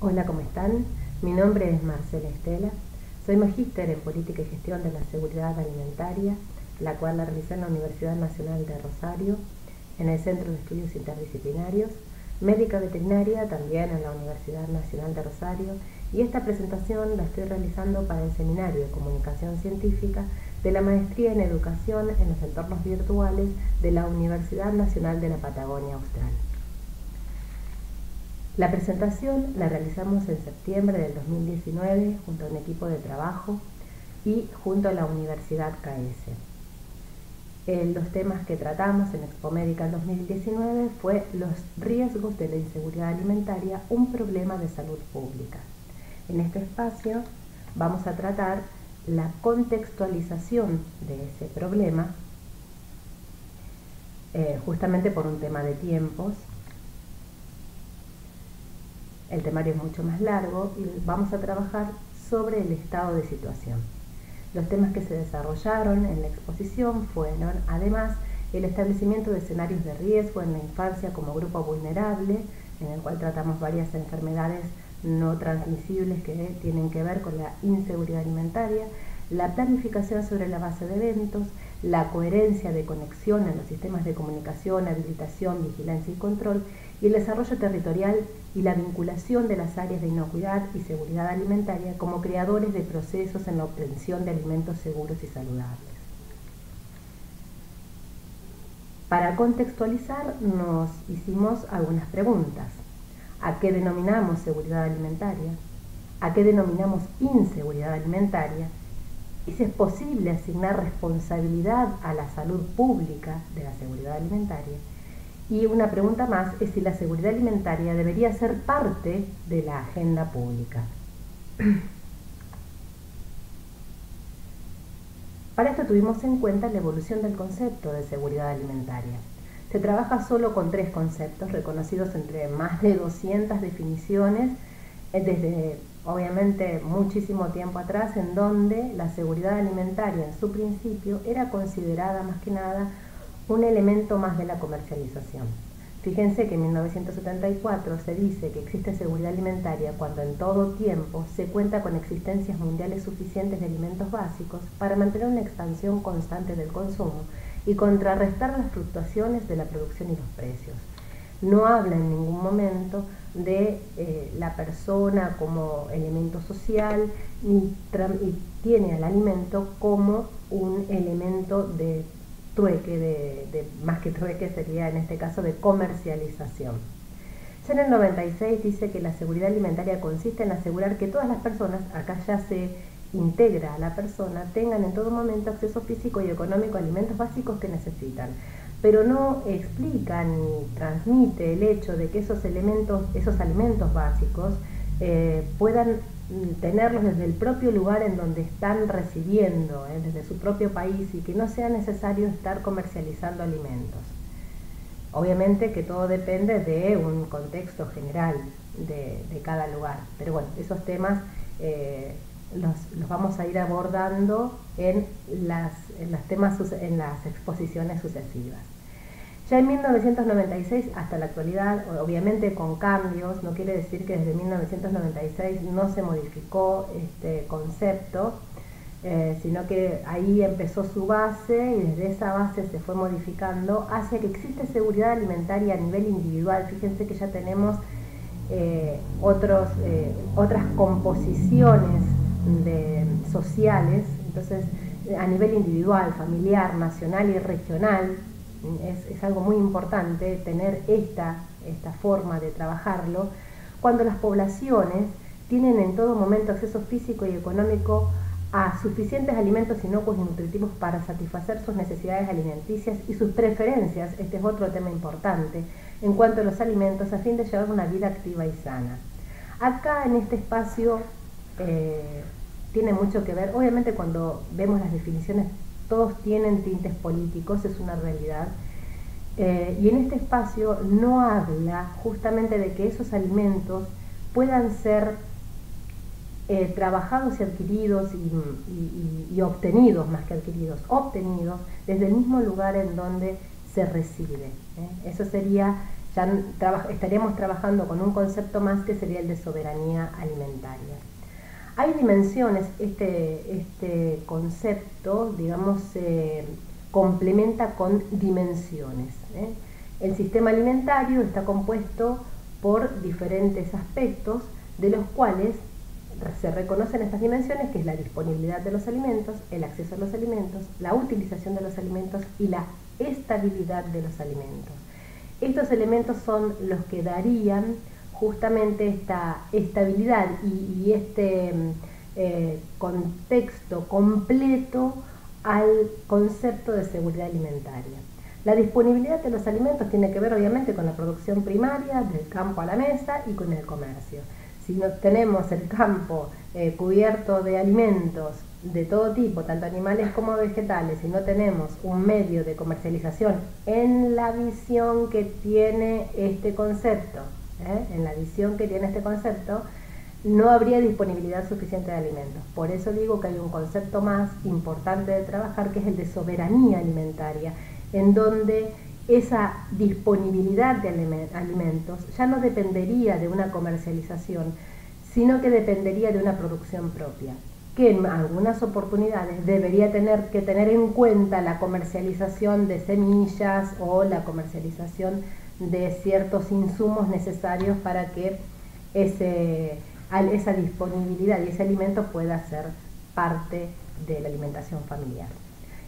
Hola, ¿cómo están? Mi nombre es Marcela Estela, soy magíster en Política y Gestión de la Seguridad Alimentaria, la cual la realicé en la Universidad Nacional de Rosario, en el Centro de Estudios Interdisciplinarios, médica veterinaria también en la Universidad Nacional de Rosario, y esta presentación la estoy realizando para el Seminario de Comunicación Científica de la Maestría en Educación en los Entornos Virtuales de la Universidad Nacional de la Patagonia Austral. La presentación la realizamos en septiembre del 2019 junto a un equipo de trabajo y junto a la Universidad KS. Los temas que tratamos en Expo Médica 2019 fue los riesgos de la inseguridad alimentaria, un problema de salud pública. En este espacio vamos a tratar la contextualización de ese problema, justamente por un tema de tiempos. El temario es mucho más largo y vamos a trabajar sobre el estado de situación. Los temas que se desarrollaron en la exposición fueron, además, el establecimiento de escenarios de riesgo en la infancia como grupo vulnerable, en el cual tratamos varias enfermedades no transmisibles que tienen que ver con la inseguridad alimentaria, la planificación sobre la base de eventos, la coherencia de conexión en los sistemas de comunicación, habilitación, vigilancia y control, y el desarrollo territorial y la vinculación de las áreas de inocuidad y seguridad alimentaria como creadores de procesos en la obtención de alimentos seguros y saludables. Para contextualizar nos hicimos algunas preguntas. ¿A qué denominamos seguridad alimentaria? ¿A qué denominamos inseguridad alimentaria? ¿Y si es posible asignar responsabilidad a la salud pública de la seguridad alimentaria? Y una pregunta más es si la seguridad alimentaria debería ser parte de la agenda pública. Para esto tuvimos en cuenta la evolución del concepto de seguridad alimentaria. Se trabaja solo con 3 conceptos reconocidos entre más de 200 definiciones desde obviamente muchísimo tiempo atrás, en donde la seguridad alimentaria en su principio era considerada más que nada un elemento más de la comercialización. Fíjense que en 1974 se dice que existe seguridad alimentaria cuando en todo tiempo se cuenta con existencias mundiales suficientes de alimentos básicos para mantener una expansión constante del consumo y contrarrestar las fluctuaciones de la producción y los precios. No habla en ningún momento de la persona como elemento social y tiene al alimento como un elemento de trueque, más que trueque sería en este caso de comercialización. Ya en el 96 dice que la seguridad alimentaria consiste en asegurar que todas las personas, acá ya se integra a la persona, tengan en todo momento acceso físico y económico a alimentos básicos que necesitan, pero no explica ni transmite el hecho de que esos alimentos básicos puedan tenerlos desde el propio lugar en donde están residiendo, desde su propio país, y que no sea necesario estar comercializando alimentos. Obviamente que todo depende de un contexto general de cada lugar, pero bueno, esos temas los vamos a ir abordando en las exposiciones sucesivas. Ya en 1996 hasta la actualidad, obviamente con cambios, no quiere decir que desde 1996 no se modificó este concepto, sino que ahí empezó su base y desde esa base se fue modificando hacia que existe seguridad alimentaria a nivel individual. Fíjense que ya tenemos otras composiciones sociales, entonces a nivel individual, familiar, nacional y regional. Es algo muy importante tener esta forma de trabajarlo cuando las poblaciones tienen en todo momento acceso físico y económico a suficientes alimentos inocuos y nutritivos para satisfacer sus necesidades alimenticias y sus preferencias, este es otro tema importante, en cuanto a los alimentos a fin de llevar una vida activa y sana. Acá en este espacio tiene mucho que ver, obviamente cuando vemos las definiciones todos tienen tintes políticos, es una realidad, y en este espacio no habla justamente de que esos alimentos puedan ser trabajados y adquiridos y obtenidos, más que adquiridos, obtenidos desde el mismo lugar en donde se reside. Eso sería estaríamos trabajando con un concepto más que sería el de soberanía alimentaria. Hay dimensiones, este concepto, digamos, se complementa con dimensiones. El sistema alimentario está compuesto por diferentes aspectos, de los cuales se reconocen estas dimensiones, que es la disponibilidad de los alimentos, el acceso a los alimentos, la utilización de los alimentos y la estabilidad de los alimentos. Estos elementos son los que darían justamente esta estabilidad y este contexto completo al concepto de seguridad alimentaria. La disponibilidad de los alimentos tiene que ver obviamente con la producción primaria, del campo a la mesa y con el comercio. Si no tenemos el campo cubierto de alimentos de todo tipo, tanto animales como vegetales, y no tenemos un medio de comercialización en la visión que tiene este concepto, no habría disponibilidad suficiente de alimentos. Por eso digo que hay un concepto más importante de trabajar, que es el de soberanía alimentaria, en donde esa disponibilidad de alimentos ya no dependería de una comercialización, sino que dependería de una producción propia, que en algunas oportunidades debería tener en cuenta la comercialización de semillas o la comercialización de ciertos insumos necesarios para que esa disponibilidad y ese alimento pueda ser parte de la alimentación familiar.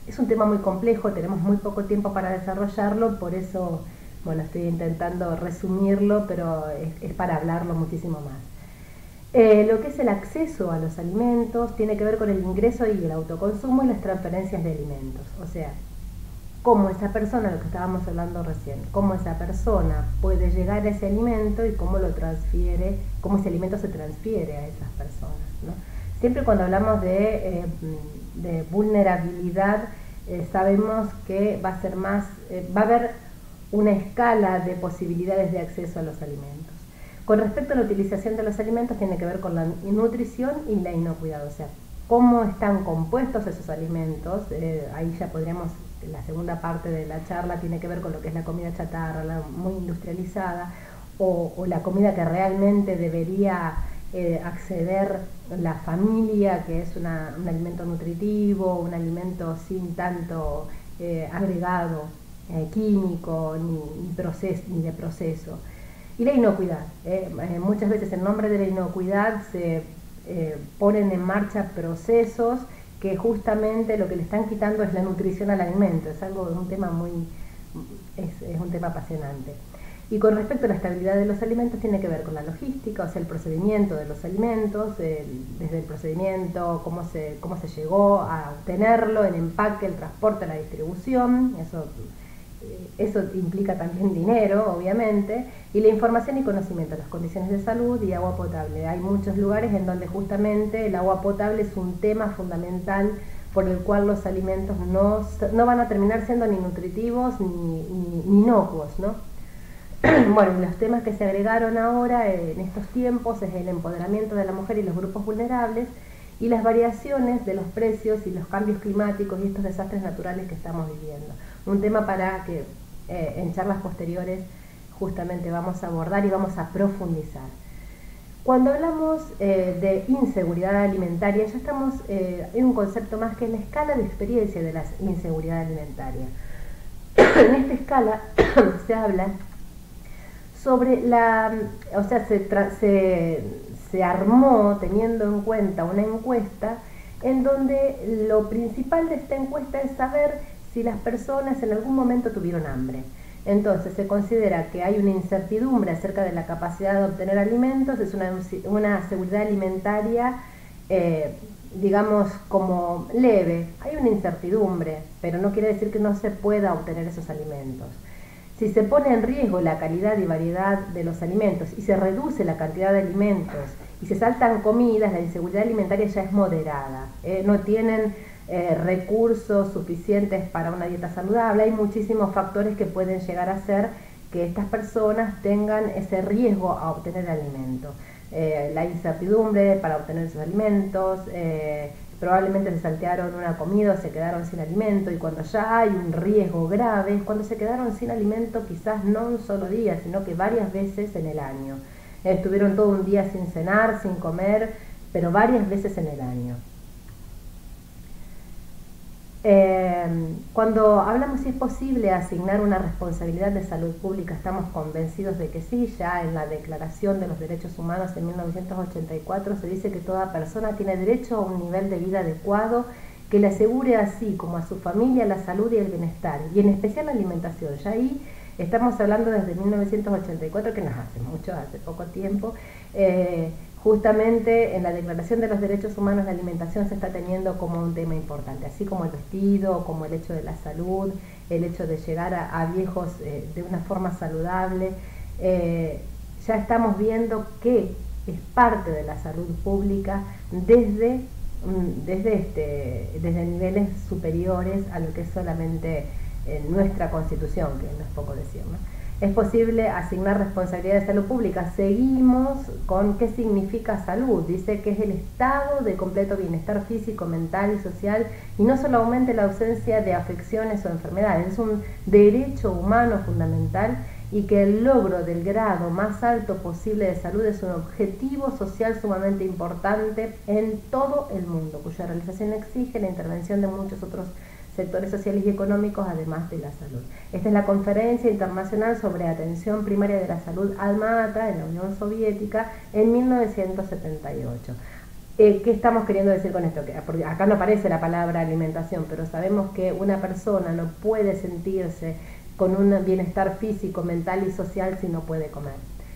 Es un tema muy complejo, tenemos muy poco tiempo para desarrollarlo, por eso estoy intentando resumirlo, pero es para hablarlo muchísimo más. Lo que es el acceso a los alimentos tiene que ver con el ingreso y el autoconsumo y las transferencias de alimentos. O sea, cómo esa persona, lo que estábamos hablando recién, cómo esa persona puede llegar a ese alimento y cómo cómo ese alimento se transfiere a esas personas, ¿no? Siempre cuando hablamos de vulnerabilidad, sabemos que va a haber una escala de posibilidades de acceso a los alimentos. Con respecto a la utilización de los alimentos, tiene que ver con la nutrición y la inocuidad, o sea, cómo están compuestos esos alimentos. Ahí ya podríamos, la segunda parte de la charla tiene que ver con lo que es la comida chatarra, la muy industrializada, o la comida que realmente debería acceder la familia, que es un alimento nutritivo, un alimento sin tanto agregado químico ni de proceso. Y la inocuidad. Muchas veces en nombre de la inocuidad se ponen en marcha procesos que justamente lo que le están quitando es la nutrición al alimento. Es un tema es un tema apasionante. Y con respecto a la estabilidad de los alimentos, tiene que ver con la logística, o sea, el procedimiento de los alimentos, desde el procedimiento, cómo se llegó a obtenerlo, el empaque, el transporte, la distribución, eso implica también dinero, obviamente, y la información y conocimiento, las condiciones de salud y agua potable. Hay muchos lugares en donde justamente el agua potable es un tema fundamental por el cual los alimentos no van a terminar siendo ni nutritivos ni inocuos, ¿no? Bueno, los temas que se agregaron ahora en estos tiempos es el empoderamiento de la mujer y los grupos vulnerables y las variaciones de los precios y los cambios climáticos y estos desastres naturales que estamos viviendo. Un tema para que en charlas posteriores justamente vamos a abordar y vamos a profundizar. Cuando hablamos de inseguridad alimentaria, ya estamos en un concepto más que en la escala de experiencia de la inseguridad alimentaria. En esta escala se habla sobre se armó teniendo en cuenta una encuesta en donde lo principal de esta encuesta es saber si las personas en algún momento tuvieron hambre. Entonces se considera que hay una incertidumbre acerca de la capacidad de obtener alimentos, es una seguridad alimentaria, digamos, como leve. Hay una incertidumbre, pero no quiere decir que no se pueda obtener esos alimentos. Si se pone en riesgo la calidad y variedad de los alimentos y se reduce la cantidad de alimentos y se saltan comidas, la inseguridad alimentaria ya es moderada. No tienen recursos suficientes para una dieta saludable. Hay muchísimos factores que pueden llegar a hacer que estas personas tengan ese riesgo a obtener alimento. La incertidumbre para obtener esos alimentos, probablemente se saltearon una comida o se quedaron sin alimento, y cuando ya hay un riesgo grave es cuando se quedaron sin alimento, quizás no un solo día, sino que varias veces en el año. Estuvieron todo un día sin cenar, sin comer, pero varias veces en el año. Cuando hablamos si es posible asignar una responsabilidad de salud pública, estamos convencidos de que sí. Ya en la Declaración de los Derechos Humanos de 1984 se dice que toda persona tiene derecho a un nivel de vida adecuado que le asegure así como a su familia la salud y el bienestar, y en especial la alimentación. Ya ahí estamos hablando desde 1984, que nos hace mucho, hace poco tiempo. Justamente en la Declaración de los Derechos Humanos la alimentación se está teniendo como un tema importante, así como el vestido, como el hecho de la salud, el hecho de llegar a viejos de una forma saludable. Ya estamos viendo que es parte de la salud pública desde niveles superiores a lo que es solamente nuestra Constitución, que no es poco decir, ¿no? Es posible asignar responsabilidad de salud pública. Seguimos con qué significa salud. Dice que es el estado de completo bienestar físico, mental y social, y no solamente la ausencia de afecciones o enfermedades. Es un derecho humano fundamental, y que el logro del grado más alto posible de salud es un objetivo social sumamente importante en todo el mundo, cuya realización exige la intervención de muchos otros sectores sociales y económicos, además de la salud. Esta es la Conferencia Internacional sobre Atención Primaria de la Salud, Alma-Ata, en la Unión Soviética, en 1978. ¿Qué estamos queriendo decir con esto? Porque acá no aparece la palabra alimentación, pero sabemos que una persona no puede sentirse con un bienestar físico, mental y social si no puede comer.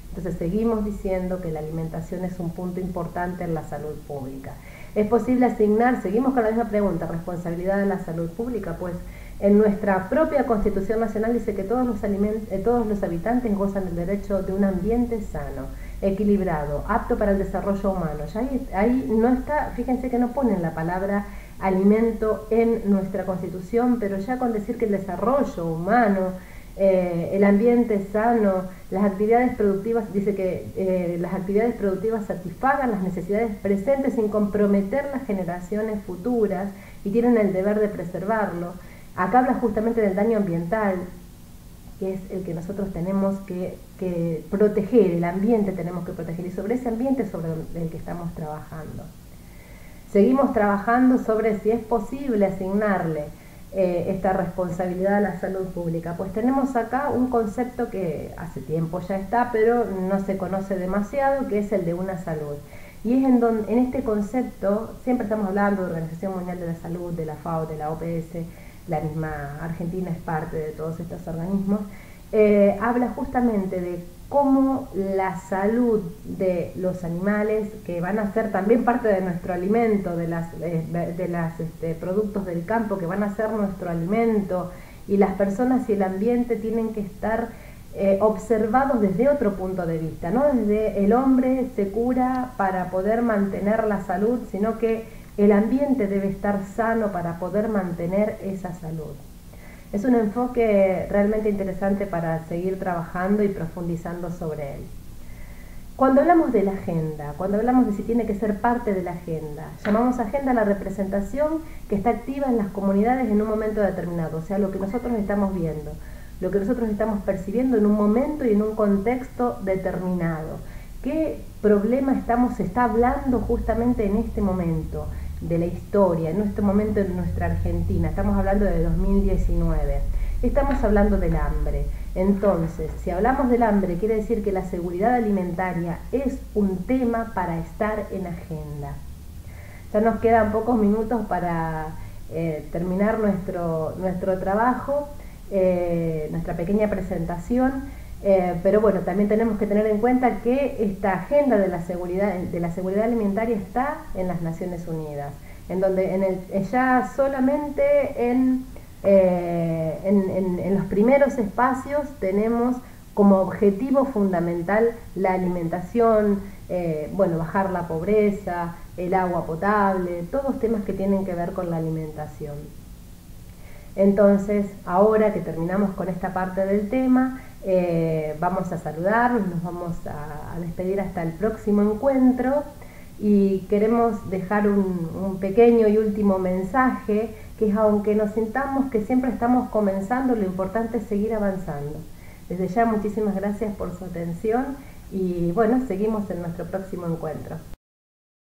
Entonces seguimos diciendo que la alimentación es un punto importante en la salud pública. ¿Es posible asignar, seguimos con la misma pregunta, responsabilidad de la salud pública? Pues en nuestra propia Constitución Nacional dice que todos los habitantes gozan del derecho de un ambiente sano, equilibrado, apto para el desarrollo humano. Ya ahí no está, fíjense que no ponen la palabra alimento en nuestra Constitución, pero ya con decir que el desarrollo humano, el ambiente sano, las actividades productivas, dice que las actividades productivas satisfagan las necesidades presentes sin comprometer las generaciones futuras, y tienen el deber de preservarlo. Acá habla justamente del daño ambiental, que es el que nosotros tenemos que proteger, el ambiente tenemos que proteger, y sobre ese ambiente es sobre el que estamos trabajando. Seguimos trabajando sobre si es posible asignarle esta responsabilidad a la salud pública. Pues tenemos acá un concepto que hace tiempo ya está, pero no se conoce demasiado, que es el de una salud. Y es en este concepto, siempre estamos hablando de Organización Mundial de la Salud, de la FAO, de la OPS, la misma Argentina es parte de todos estos organismos, habla justamente de cómo la salud de los animales, que van a ser también parte de nuestro alimento, de los productos del campo que van a ser nuestro alimento, y las personas y el ambiente tienen que estar observados desde otro punto de vista, no desde el hombre se cura para poder mantener la salud, sino que el ambiente debe estar sano para poder mantener esa salud. Es un enfoque realmente interesante para seguir trabajando y profundizando sobre él. Cuando hablamos de la agenda, cuando hablamos de si tiene que ser parte de la agenda, llamamos agenda a la representación que está activa en las comunidades en un momento determinado, o sea, lo que nosotros estamos viendo, lo que nosotros estamos percibiendo en un momento y en un contexto determinado. ¿Qué problema se está hablando justamente en este momento de la historia, en este momento en nuestra Argentina? Estamos hablando de 2019, estamos hablando del hambre. Entonces, si hablamos del hambre, quiere decir que la seguridad alimentaria es un tema para estar en agenda. Ya nos quedan pocos minutos para terminar nuestro trabajo, nuestra pequeña presentación. Pero bueno, también tenemos que tener en cuenta que esta agenda de la seguridad alimentaria está en las Naciones Unidas, en donde ya solamente en los primeros espacios tenemos como objetivo fundamental la alimentación, bajar la pobreza, el agua potable, todos temas que tienen que ver con la alimentación. Entonces, ahora que terminamos con esta parte del tema, vamos a saludarnos, nos vamos a despedir hasta el próximo encuentro. y queremos dejar un pequeño y último mensaje, que es: aunque nos sintamos que siempre estamos comenzando, lo importante es seguir avanzando. Desde ya, muchísimas gracias por su atención y bueno, seguimos en nuestro próximo encuentro.